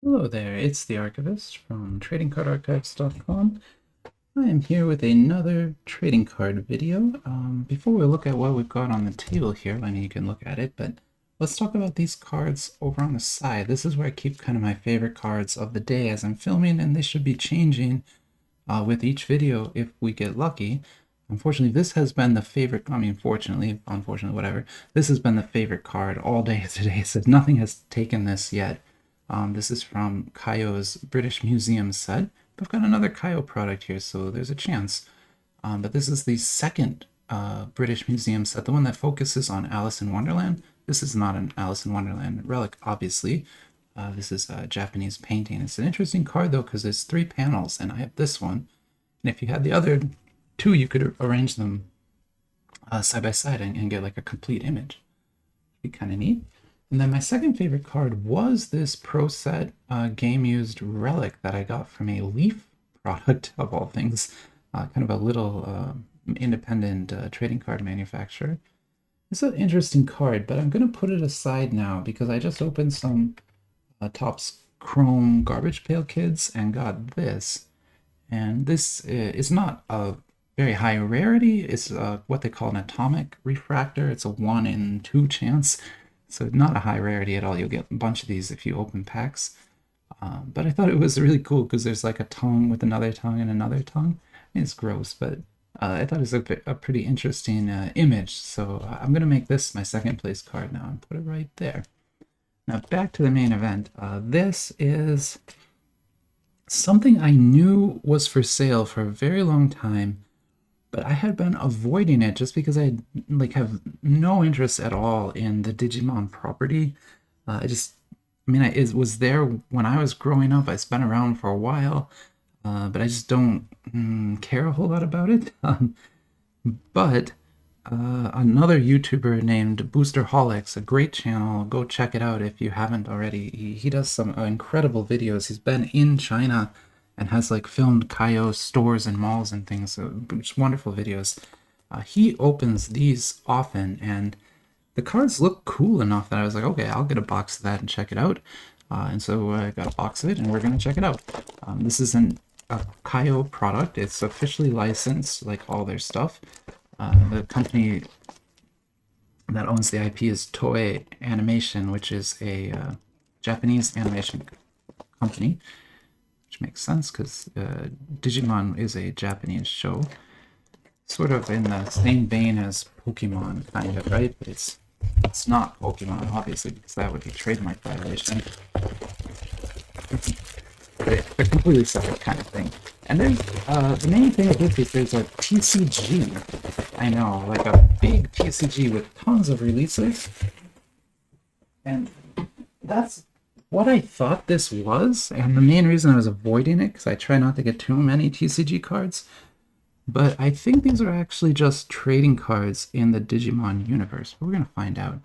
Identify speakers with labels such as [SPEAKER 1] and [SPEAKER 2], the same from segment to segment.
[SPEAKER 1] Hello there, it's the Archivist from TradingCardArchives.com. I am here with another trading card video. Before we look at what we've got on the table here, I mean, you can look at it, but let's talk about these cards over on the side. This is where I keep kind of my favorite cards of the day as I'm filming, and they should be changing with each video if we get lucky. Unfortunately, this has been the favorite, I mean, fortunately, unfortunately, whatever, this has been the favorite card all day today, so nothing has taken this yet. This is from Kayou's British Museum set. I've got another Kayou product here, so there's a chance. But this is the second British Museum set, the one that focuses on Alice in Wonderland. This is not an Alice in Wonderland relic, obviously. This is a Japanese painting. It's an interesting card, though, because there's 3 panels, and I have this one. And if you had the other 2, you could arrange them side by side and get like a complete image. It'd be kind of neat. And then my second favorite card was this Pro Set game used relic that I got from a Leaf product, of all things. Kind of a little independent trading card manufacturer. It's an interesting card, but I'm going to put it aside now because I just opened some Topps Chrome Garbage Pail Kids and got this. And this is not a very high rarity. It's what they call an atomic refractor. It's a 1 in 2 chance. So not a high rarity at all. You'll get a bunch of these if you open packs. But I thought it was really cool because there's like a tongue with another tongue and another tongue. I mean, it's gross, but I thought it was a pretty interesting image. So I'm going to make this my second place card now and put it right there. Now back to the main event. This is something I knew was for sale for a very long time, but I had been avoiding it just because I have no interest at all in the Digimon property. It was there when I was growing up. It's been around for a while, but I just don't care a whole lot about it. But another YouTuber named Boosterholics, a great channel, go check it out if you haven't already. He does some incredible videos. He's been in China and has like filmed Kayou stores and malls and things. So just wonderful videos. He opens these often, and the cards look cool enough that I was like, okay, I'll get a box of that and check it out. And so I got a box of it, and we're going to check it out. This is a Kayou product. It's officially licensed, like all their stuff. The company that owns the IP is Toei Animation, which is a Japanese animation company, which makes sense because Digimon is a Japanese show, sort of in the same vein as Pokemon, kind of, right? But it's not Pokemon, obviously, because that would be trademark violation. They're completely separate kind of thing. And there's the main thing of this is there's a TCG. I know, like a big TCG with tons of releases. And that's what I thought this was. And the main reason I was avoiding it, because I try not to get too many TCG cards. But I think these are actually just trading cards in the Digimon universe. But we're going to find out.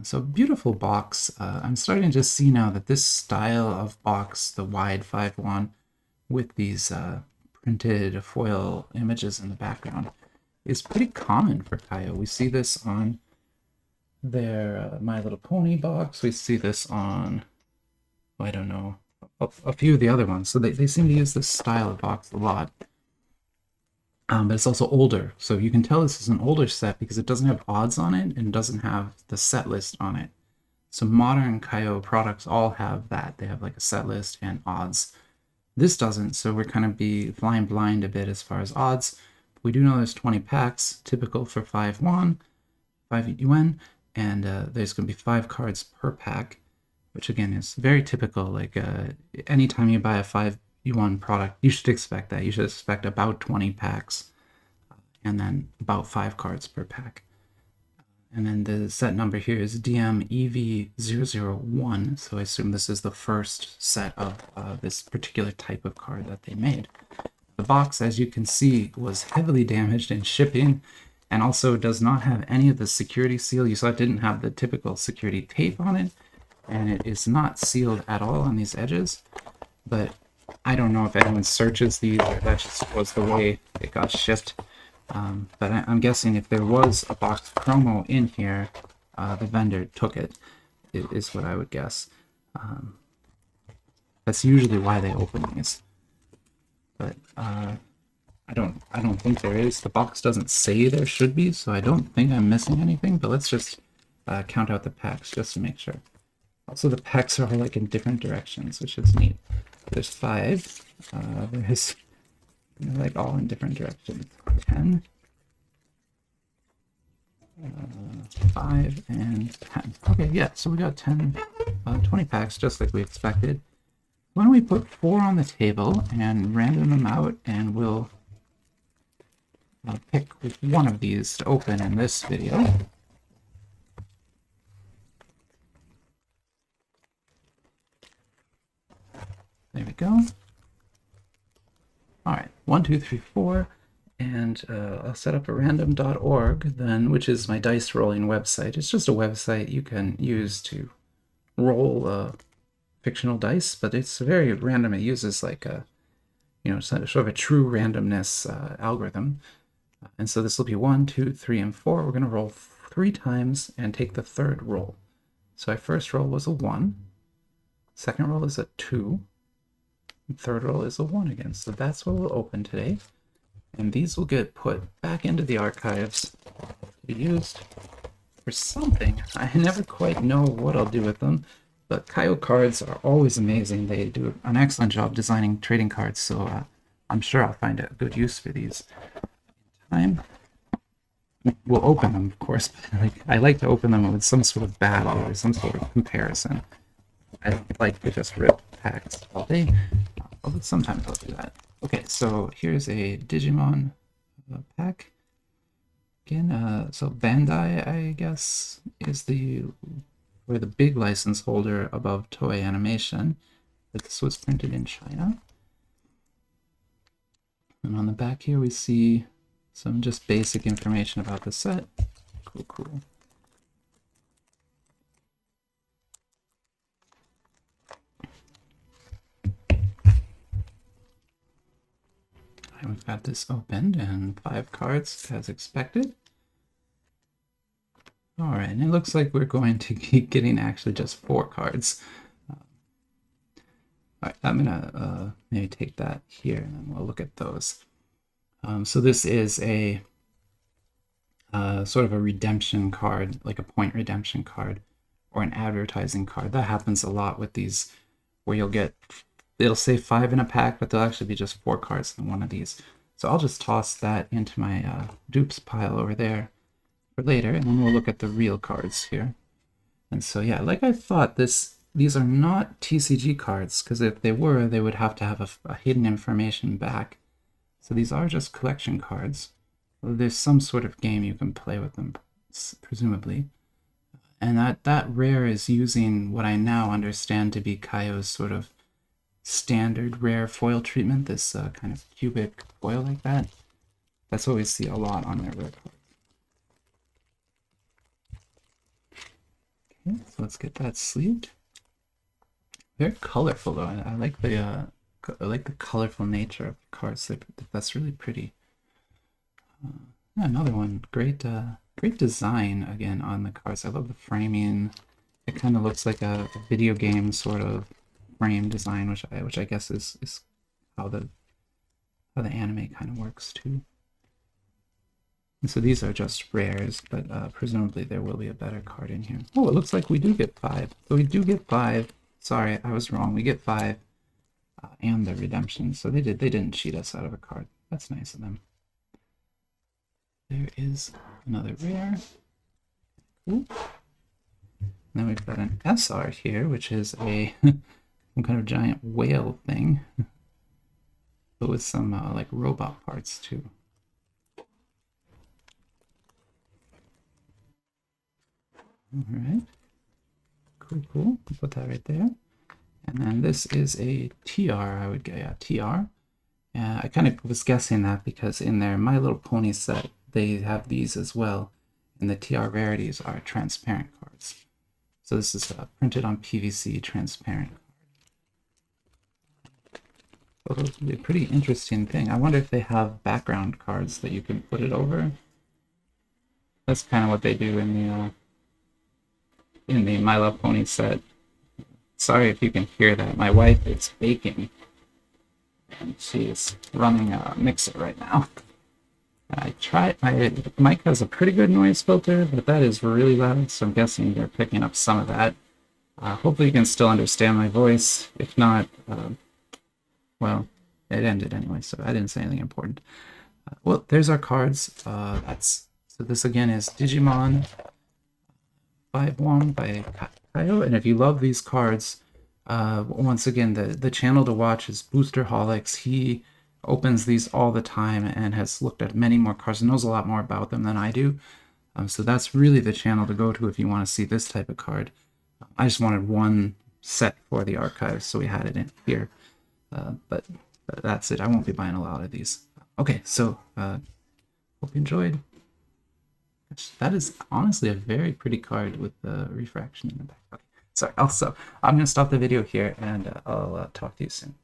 [SPEAKER 1] So beautiful box. I'm starting to see now that this style of box, the wide 5-1 with these printed foil images in the background, is pretty common for Kayou. We see this on their My Little Pony box. We see this on, I don't know, a few of the other ones. So they seem to use this style of box a lot. But it's also older, so you can tell this is an older set because it doesn't have odds on it and doesn't have the set list on it. So modern Kayou products all have that. They have like a set list and odds. This doesn't, so we're kind of be flying blind a bit as far as odds. We do know there's 20 packs, typical for 5-1, 5 yuan, and there's going to be 5 cards per pack, which again is very typical. Like anytime you buy a 5-yuan product, you should expect that. You should expect about 20 packs and then about 5 cards per pack. And then the set number here is DMEV001, so I assume this is the first set of this particular type of card that they made. The box, as you can see, was heavily damaged in shipping and also does not have any of the security seal. You saw it didn't have the typical security tape on it, and it is not sealed at all on these edges. But I don't know if anyone searches these or that just was the way it got shipped. But I'm guessing if there was a box promo in here, the vendor took it, is what I would guess. That's usually why they open these. But I don't think there is. The box doesn't say there should be, so I don't think I'm missing anything. But let's just count out the packs just to make sure. Also, the packs are all like in different directions, which is neat. There's 5. There's like all in different directions. 10, 5, and 10. Okay, yeah, so we got 20 packs, just like we expected. Why don't we put 4 on the table and random them out, and we'll pick one of these to open in this video. There we go. All right, 1, 2, 3, 4, and I'll set up a random.org then, which is my dice rolling website. It's just a website you can use to roll fictional dice, but it's very random. It uses like a, sort of a true randomness algorithm. And so this will be 1, 2, 3, and 4. We're going to roll 3 times and take the third roll. So our first roll was a 1. Second roll is a 2. And third roll is a 1 again. So that's what we'll open today. And these will get put back into the archives to be used for something. I never quite know what I'll do with them, but Kayou cards are always amazing. They do an excellent job designing trading cards, so I'm sure I'll find a good use for these. Time. We'll open them, of course, but I like to open them with some sort of battle or some sort of comparison. I don't like to just rip packs all day, although sometimes I'll do that. Okay, so here's a Digimon pack. Again, so Bandai, I guess, is the big license holder above Toei Animation. This was printed in China. And on the back here we see some just basic information about the set. Cool. And we've got this opened and 5 cards as expected. All right, and it looks like we're going to keep getting actually just 4 cards. All right, I'm gonna maybe take that here and then we'll look at those. So this is a sort of a redemption card, like a point redemption card or an advertising card. That happens a lot with these, where it'll say 5 in a pack, but there'll actually be just 4 cards in one of these. So I'll just toss that into my dupes pile over there for later, and then we'll look at the real cards here. And so yeah, like I thought, these are not TCG cards, because if they were, they would have to have a hidden information back. So these are just collection cards. There's some sort of game you can play with them, presumably. And that rare is using what I now understand to be Kayou's sort of standard rare foil treatment, this kind of cubic foil like that. That's what we see a lot on their rare cards. Okay, so let's get that sleeved. Very colorful though. I like the colorful nature of the cards. That's really pretty. Another one. Great design again on the cards. I love the framing. It kind of looks like a video game sort of frame design, which I guess is how the anime kind of works too. And so these are just rares, but presumably there will be a better card in here. Oh, it looks like we do get 5. So we do get 5. Sorry, I was wrong. We get 5 and the redemption. So they didn't cheat us out of a card. That's nice of them. There is another rare. Cool. Then we've got an SR here, which is some kind of giant whale thing, but with some like robot parts too. All right, cool. Put that right there. And then this is a TR, I would get, yeah, TR. I kind of was guessing that because in their My Little Pony set, they have these as well, and the TR rarities are transparent cards. So this is printed on PVC transparent. So those would be a pretty interesting thing. I wonder if they have background cards that you can put it over. That's kind of what they do in the My Little Pony set. Sorry if you can hear that. My wife is baking, and she's running a mixer right now. I tried, my mic has a pretty good noise filter, but that is really loud, so I'm guessing you're picking up some of that. Hopefully you can still understand my voice. If not, well, it ended anyway, so I didn't say anything important. Well, there's our cards. So this again is Digimon 5-1 by Kayou, and if you love these cards, once again, the channel to watch is Boosterholics. He opens these all the time and has looked at many more cards and knows a lot more about them than I do. So that's really the channel to go to if you want to see this type of card. I just wanted one set for the archives, so we had it in here. But that's it. I won't be buying a lot of these. Okay, so hope you enjoyed. That is honestly a very pretty card with the refraction in the back. Okay, sorry. Also, I'm going to stop the video here, and I'll talk to you soon.